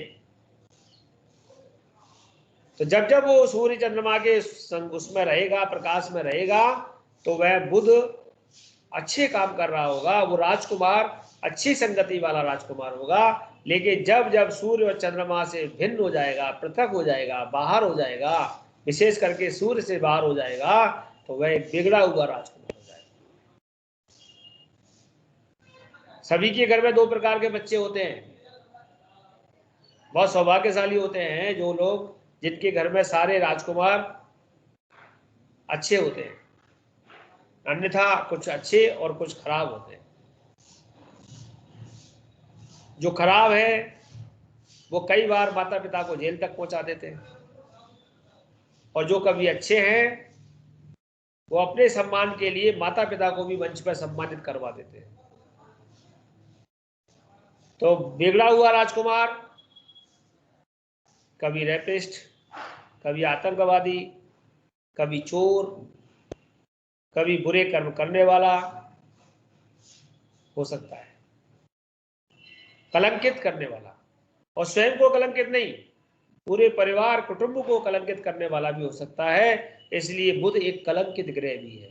तो जब जब वो सूर्य चंद्रमा के उसमें रहेगा, प्रकाश में रहेगा, तो वह बुध अच्छे काम कर रहा होगा, वो राजकुमार अच्छी संगति वाला राजकुमार होगा। लेकिन जब जब सूर्य और चंद्रमा से भिन्न हो जाएगा, पृथक हो जाएगा, बाहर हो जाएगा, विशेष करके सूर्य से बाहर हो जाएगा, तो वह एक बिगड़ा हुआ राजकुमार हो जाएगा। सभी के घर में दो प्रकार के बच्चे होते हैं। बहुत सौभाग्यशाली होते हैं जो लोग, जिनके घर में सारे राजकुमार अच्छे होते हैं, अन्यथा कुछ अच्छे और कुछ खराब होते हैं। जो खराब है वो कई बार माता पिता को जेल तक पहुंचा देते हैं, और जो कवि अच्छे हैं वो अपने सम्मान के लिए माता पिता को भी मंच पर सम्मानित करवा देते हैं। तो बिगड़ा हुआ राजकुमार, कभी रेपिस्ट, कभी आतंकवादी, कभी चोर, कभी बुरे कर्म करने वाला हो सकता है, कलंकित करने वाला, और स्वयं को कलंकित नहीं, पूरे परिवार कुटुंब को कलंकित करने वाला भी हो सकता है। इसलिए बुध एक कलंकित ग्रह भी है।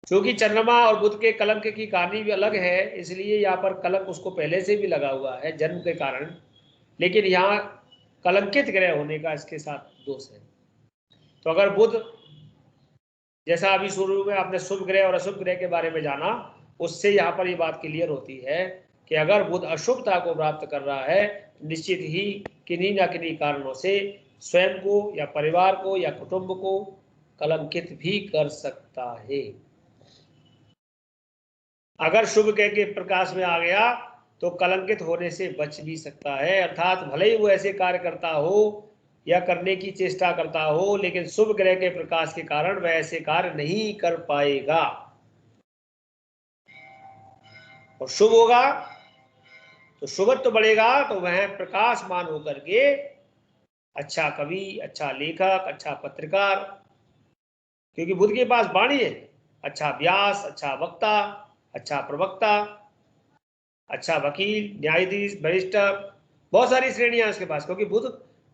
क्योंकि चंद्रमा और बुध के कलंक की कहानी भी अलग है, इसलिए यहाँ पर कलंक उसको पहले से भी लगा हुआ है जन्म के कारण, लेकिन यहाँ कलंकित ग्रह होने का इसके साथ दोष है। तो अगर बुध, जैसा अभी शुरू में आपने शुभ ग्रह और अशुभ ग्रह के बारे में जाना, उससे यहाँ पर ये बात क्लियर होती है कि अगर बुध अशुभता को प्राप्त कर रहा है, निश्चित ही किन्हीं ना किन्हीं कारणों से स्वयं को या परिवार को या कुटुंब को कलंकित भी कर सकता है। अगर शुभ ग्रह के प्रकाश में आ गया तो कलंकित होने से बच भी सकता है, अर्थात भले ही वो ऐसे कार्य करता हो या करने की चेष्टा करता हो, लेकिन शुभ ग्रह के प्रकाश के कारण वह ऐसे कार्य नहीं कर पाएगा। और शुभ होगा तो शुभत्व बढ़ेगा, तो वह प्रकाशमान होकर के अच्छा कवि, अच्छा लेखक, अच्छा पत्रकार, क्योंकि बुध के पास वाणी है, अच्छा व्यास, अच्छा वक्ता, अच्छा प्रवक्ता, अच्छा वकील, न्यायाधीश, बैरिस्टर, बहुत सारी श्रेणियां उसके पास, क्योंकि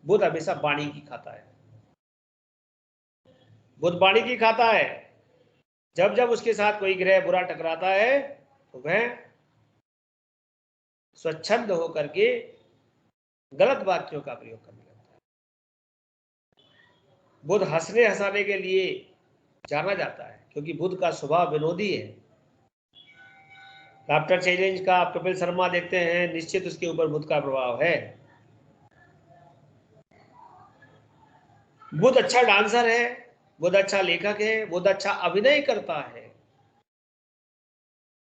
बुध हमेशा वाणी की खाता है। बुध वाणी की खाता है। जब जब उसके साथ कोई ग्रह बुरा टकराता है तो वह स्वच्छंद होकर के गलत वाक्यों का प्रयोग करने लगता है। बुध हंसने हंसाने के लिए जाना जाता है, क्योंकि बुध का स्वभाव विनोदी है। डॉक्टर चैलेंज का कपिल शर्मा देखते हैं, निश्चित उसके ऊपर बुध का प्रभाव है। बुध अच्छा डांसर है, बुध अच्छा लेखक है, बुध अच्छा अभिनय करता है।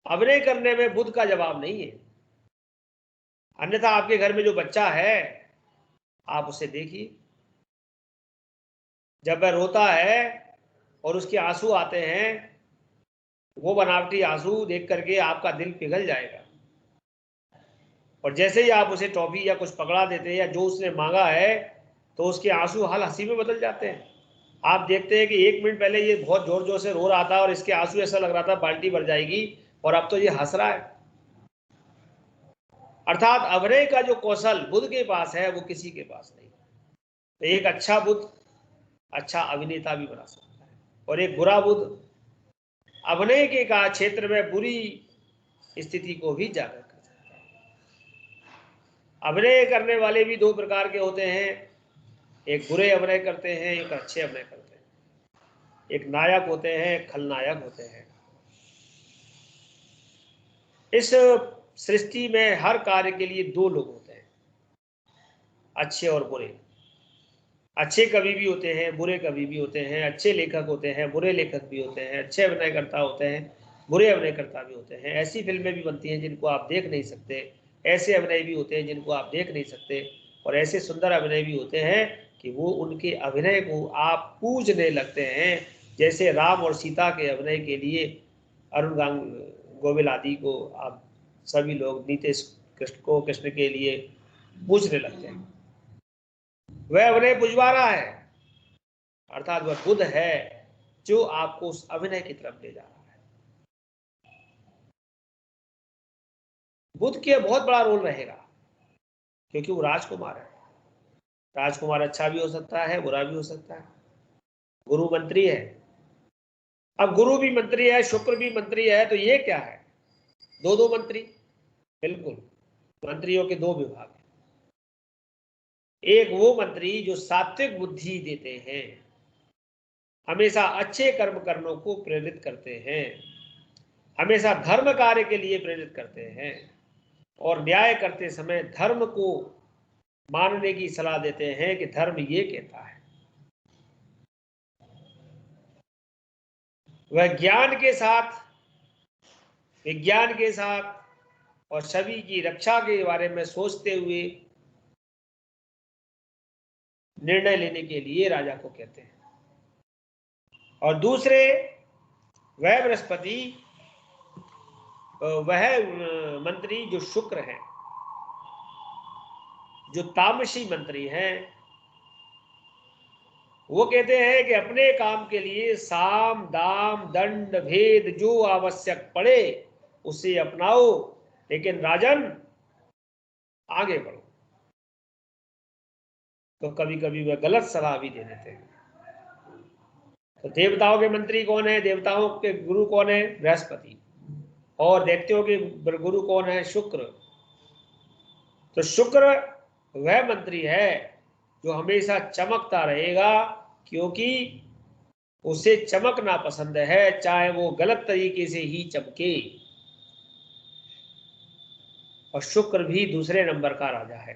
अभिनय करने में बुध का जवाब नहीं है। अन्यथा आपके घर में जो बच्चा है, आप उसे देखिए, जब वह रोता है और उसके आंसू आते हैं, वो बनावटी आंसू देख करके आपका दिल पिघल जाएगा। और जैसे ही आप उसे टॉफी या कुछ पकड़ा देते हैं या जो उसने मांगा है, तो उसके आंसू हाल हंसी में बदल जाते हैं। आप देखते हैं कि 1 मिनट पहले ये बहुत जोर जोर से रो रहा था और इसके आंसू ऐसा लग रहा था बाल्टी भर जाएगी, और अब तो ये हंस रहा है। अर्थात अभिनय का जो कौशल बुध के पास है वो किसी के पास नहीं। तो एक अच्छा बुध अच्छा अभिनेता भी बना सकता है, और एक बुरा बुध अभिनय के का क्षेत्र में बुरी स्थिति को भी जाकर कर सकता है। अभिनय करने वाले भी 2 प्रकार के होते हैं, एक बुरे अभिनय करते हैं, एक अच्छे अभिनय करते हैं। एक नायक होते हैं, एक खलनायक होते हैं। इस सृष्टि में हर कार्य के लिए 2 लोग होते हैं, अच्छे और बुरे। अच्छे कवि भी होते हैं, बुरे कवि भी होते हैं, अच्छे लेखक होते हैं, बुरे लेखक भी होते हैं, अच्छे अभिनयकर्ता होते हैं, बुरे अभिनयकर्ता भी होते हैं। ऐसी फिल्में भी बनती हैं जिनको आप देख नहीं सकते, ऐसे अभिनय भी होते हैं जिनको आप देख नहीं सकते, और ऐसे सुंदर अभिनय भी होते हैं कि वो उनके अभिनय को आप पूजने लगते हैं। जैसे राम और सीता के अभिनय के लिए अरुण गोविल आदि को आप सभी लोग नीतीश कृष्ण को कृष्ण के लिए पूजने लगते हैं। वह अभिनय बुझवा रहा है, अर्थात वह बुध है जो आपको उस अभिनय की तरफ ले जा रहा है। बुध के बहुत बड़ा रोल रहेगा, क्योंकि वो राजकुमार है। राजकुमार अच्छा भी हो सकता है, बुरा भी हो सकता है। गुरु मंत्री है। अब गुरु भी मंत्री है, शुक्र भी मंत्री है, तो ये क्या है? 2 मंत्री। बिल्कुल, मंत्रियों के 2 विभाग हैं। एक वो मंत्री जो सात्विक बुद्धि देते हैं, हमेशा अच्छे कर्म करने को प्रेरित करते हैं, हमेशा धर्म कार्य के लिए प्रेरित करते हैं, और न्याय करते समय धर्म को मानने की सलाह देते हैं कि धर्म ये कहता है। वह ज्ञान के साथ, विज्ञान के साथ और सभी की रक्षा के बारे में सोचते हुए निर्णय लेने के लिए राजा को कहते हैं। और दूसरे वह बृहस्पति, वह मंत्री जो शुक्र है, जो तामसी मंत्री हैं, वो कहते हैं कि अपने काम के लिए साम दाम दंड भेद जो आवश्यक पड़े उसे अपनाओ, लेकिन राजन आगे बढ़ो। तो कभी कभी वह गलत सलाह भी दे देते हैं। तो देवताओं के मंत्री कौन है? देवताओं के गुरु कौन है? बृहस्पति। और दैत्यों के गुरु कौन है? शुक्र। तो शुक्र वह मंत्री है जो हमेशा चमकता रहेगा, क्योंकि उसे चमकना पसंद है, चाहे वो गलत तरीके से ही चमके। और शुक्र भी दूसरे नंबर का राजा है।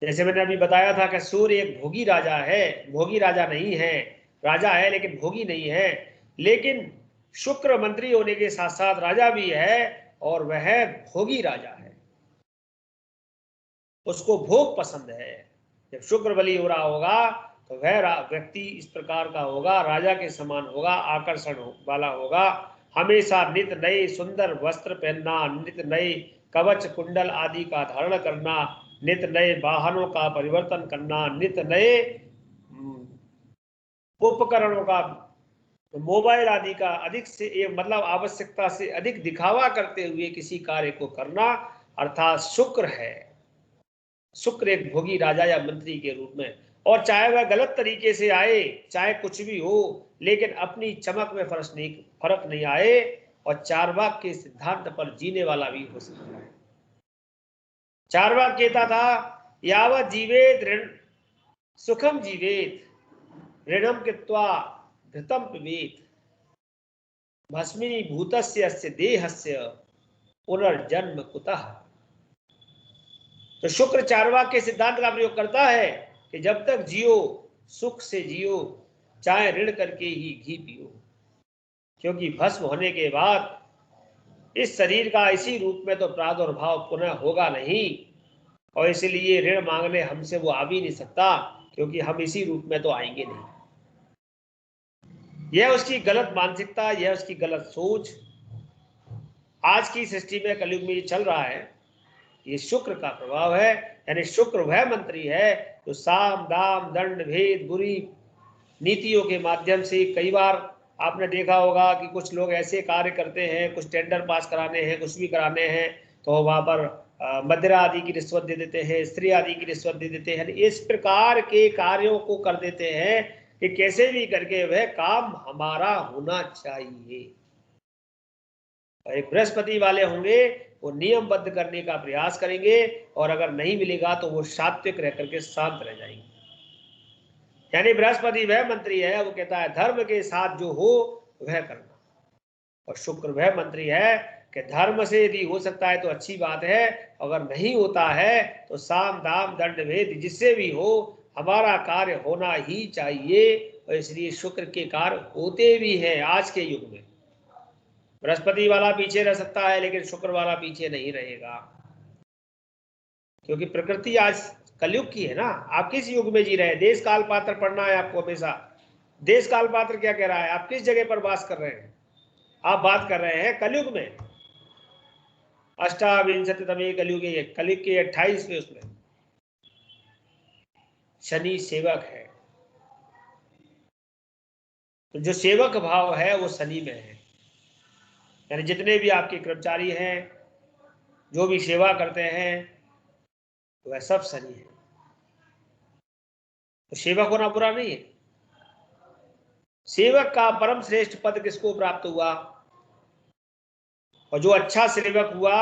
जैसे मैंने अभी बताया था कि सूर्य एक भोगी राजा है, भोगी राजा नहीं है, राजा है लेकिन भोगी नहीं है। लेकिन शुक्र मंत्री होने के साथ साथ राजा भी है, और वह भोगी राजा है, उसको भोग पसंद है। जब शुक्र बली हो रहा होगा तो वह व्यक्ति इस प्रकार का होगा, राजा के समान होगा, आकर्षण वाला होगा, हमेशा नित नए सुंदर वस्त्र पहनना, नित नए कवच कुंडल आदि का धारण करना, नित नए वाहनों का परिवर्तन करना, नित नए उपकरणों का, मोबाइल आदि का अधिक से मतलब आवश्यकता से अधिक दिखावा करते हुए किसी कार्य को करना, अर्थात शुक्र है। शुक्र एक भोगी राजा या मंत्री के रूप में, और चाहे वह गलत तरीके से आए, चाहे कुछ भी हो, लेकिन अपनी चमक में फर्क नहीं आए, और चारवाक के सिद्धांत पर जीने वाला भी हो सकता है। चारवाक कहता था, यावत जीवेत ऋण सुखम जीवेत ऋणम कृत्वा घृतम पिबेत भस्मिनी भूतस्य अस्य देहस्य पुनर्जन्म कुतः। तो शुक्र चारवाक के सिद्धांत का प्रयोग करता है कि जब तक जियो सुख से जियो, चाहे ऋण करके ही घी पियो, क्योंकि भस्म होने के बाद इस शरीर का इसी रूप में तो प्रादुर्भाव पुनः होगा नहीं, और इसलिए ऋण मांगने हमसे वो आ भी नहीं सकता, क्योंकि हम इसी रूप में तो आएंगे नहीं। यह उसकी गलत मानसिकता, यह उसकी गलत सोच आज की सृष्टि में कलयुग में ये चल रहा है। ये शुक्र का प्रभाव है। यानी शुक्र वह मंत्री है जो साम दाम दंड भेद बुरी नीतियों के माध्यम से, कई बार आपने देखा होगा कि कुछ लोग ऐसे कार्य करते हैं, कुछ टेंडर पास कराने हैं, कुछ भी कराने हैं, तो वहां पर मदिरा आदि की रिश्वत दे देते हैं, स्त्री आदि की रिश्वत दे देते हैं। इस प्रकार के कार्यों को कर देते हैं कि कैसे भी करके वह काम हमारा होना चाहिए। और एक बृहस्पति वाले होंगे, वो नियमबद्ध करने का प्रयास करेंगे, और अगर नहीं मिलेगा तो वो सात्विक रह करके शांत रह जाएंगे। यानी बृहस्पति वह मंत्री है, वो कहता है धर्म के साथ जो हो वह करना। और शुक्र वह मंत्री है कि धर्म से यदि हो सकता है तो अच्छी बात है, अगर नहीं होता है तो साम दाम दंड भेद जिससे भी हो हमारा कार्य होना ही चाहिए। और इसलिए शुक्र के कार्य होते भी हैं आज के युग में। बृहस्पति वाला पीछे रह सकता है, लेकिन शुक्र वाला पीछे नहीं रहेगा, क्योंकि प्रकृति आज कलयुग की है ना। आप किस युग में जी रहे हैं? देश काल पात्र पढ़ना है आपको हमेशा। देश काल पात्र क्या कह रहा है? आप किस जगह पर वास कर रहे हैं? आप बात कर रहे हैं कलयुग में, अष्टाविंशतितमे कलयुग, कलयुग के 28वें उसमें शनि सेवक है। तो जो सेवक भाव है वो शनि में है। यानी जितने भी आपके कर्मचारी हैं, जो भी सेवा करते हैं, वह सब शनि है। तो सेवक होना बुरा नहीं है। सेवक का परम श्रेष्ठ पद किसको प्राप्त हुआ? और जो अच्छा सेवक हुआ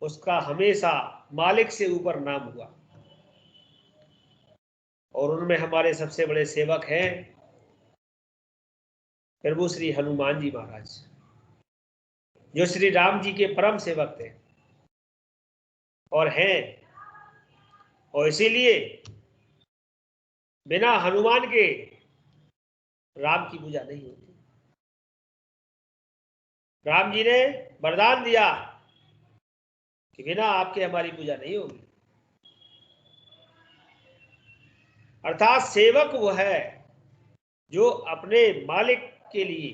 उसका हमेशा मालिक से ऊपर नाम हुआ। और उनमें हमारे सबसे बड़े सेवक हैं प्रभु श्री हनुमान जी महाराज, जो श्री राम जी के परम सेवक थे और हैं। और इसीलिए बिना हनुमान के राम की पूजा नहीं होती। राम जी ने वरदान दिया कि बिना आपके हमारी पूजा नहीं होगी। अर्थात सेवक वो है जो अपने मालिक के लिए,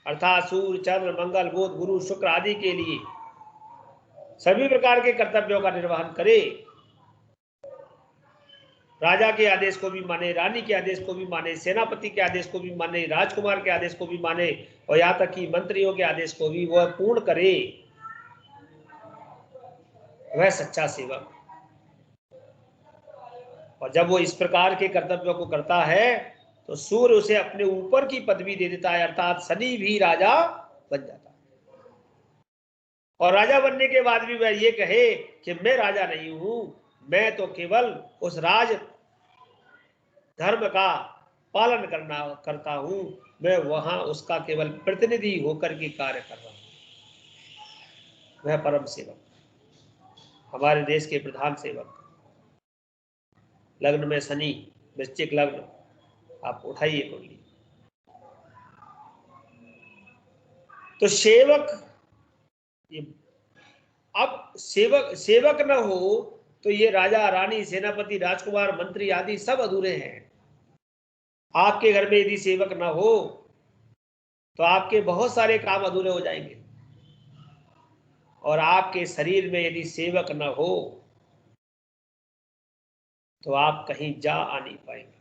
अर्थात सूर्य, चंद्र, मंगल, बुध, गुरु, शुक्र आदि के लिए सभी प्रकार के कर्तव्यों का निर्वहन करे। राजा के आदेश को भी माने, रानी के आदेश को भी माने, सेनापति के आदेश को भी माने, राजकुमार के आदेश को भी माने, और यहाँ तक कि मंत्रियों के आदेश को भी वह पूर्ण करे, वह सच्चा सेवक। और जब वो इस प्रकार के कर्तव्यों को करता है तो सूर्य उसे अपने ऊपर की पदवी दे देता है, अर्थात शनि भी राजा बन जाता है। और राजा बनने के बाद भी वह ये कहे कि मैं राजा नहीं हूं, मैं तो केवल उस राज धर्म का पालन करता हूं, मैं वहां उसका केवल प्रतिनिधि होकर के कार्य कर रहा हूं। वह परम सेवक, हमारे देश के प्रधान सेवक। लग्न में शनि, वृश्चिक लग्न, आप उठाइए कुंडली। तो सेवक, ये अब सेवक न हो तो ये राजा, रानी, सेनापति, राजकुमार, मंत्री आदि सब अधूरे हैं। आपके घर में यदि सेवक न हो तो आपके बहुत सारे काम अधूरे हो जाएंगे, और आपके शरीर में यदि सेवक न हो तो आप कहीं जा आ नहीं पाएंगे।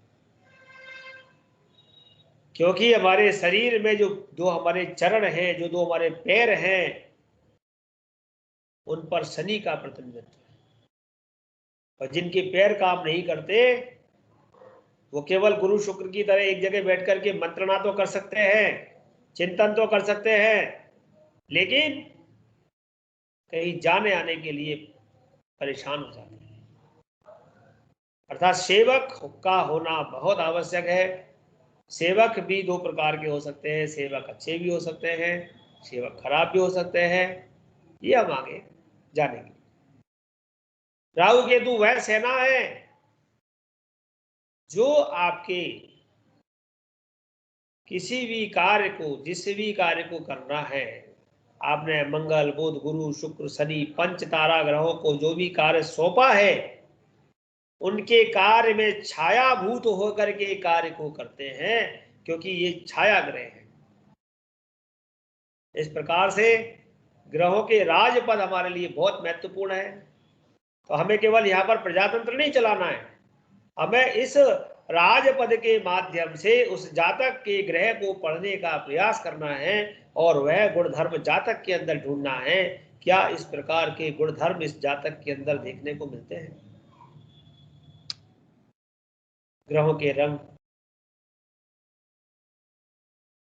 क्योंकि हमारे शरीर में जो दो हमारे चरण हैं, जो दो हमारे पैर हैं, उन पर शनि का प्रतिनिधित्व है। और जिनके पैर काम नहीं करते वो केवल गुरु शुक्र की तरह एक जगह बैठ करके मंत्रणा तो कर सकते हैं, चिंतन तो कर सकते हैं, लेकिन कहीं जाने आने के लिए परेशान हो जाते हैं। अर्थात सेवक का होना बहुत आवश्यक है। सेवक भी दो प्रकार के हो सकते हैं, सेवक अच्छे भी हो सकते हैं, सेवक खराब भी हो सकते हैं, ये हम आगे जानेंगे। राहु केतु वह सेना है जो आपके किसी भी कार्य को, जिस भी कार्य को करना है, आपने मंगल, बुध, गुरु, शुक्र, शनि, पंच तारा ग्रहों को जो भी कार्य सौंपा है, उनके कार्य में छायाभूत होकर के कार्य को करते हैं, क्योंकि ये छाया ग्रह हैं। इस प्रकार से ग्रहों के राजपद हमारे लिए बहुत महत्वपूर्ण है। तो हमें केवल यहाँ पर प्रजातंत्र नहीं चलाना है, हमें इस राजपद के माध्यम से उस जातक के ग्रह को पढ़ने का प्रयास करना है, और वह गुणधर्म जातक के अंदर ढूंढना है। क्या इस प्रकार के गुणधर्म इस जातक के अंदर देखने को मिलते हैं? ग्रहों के रंग,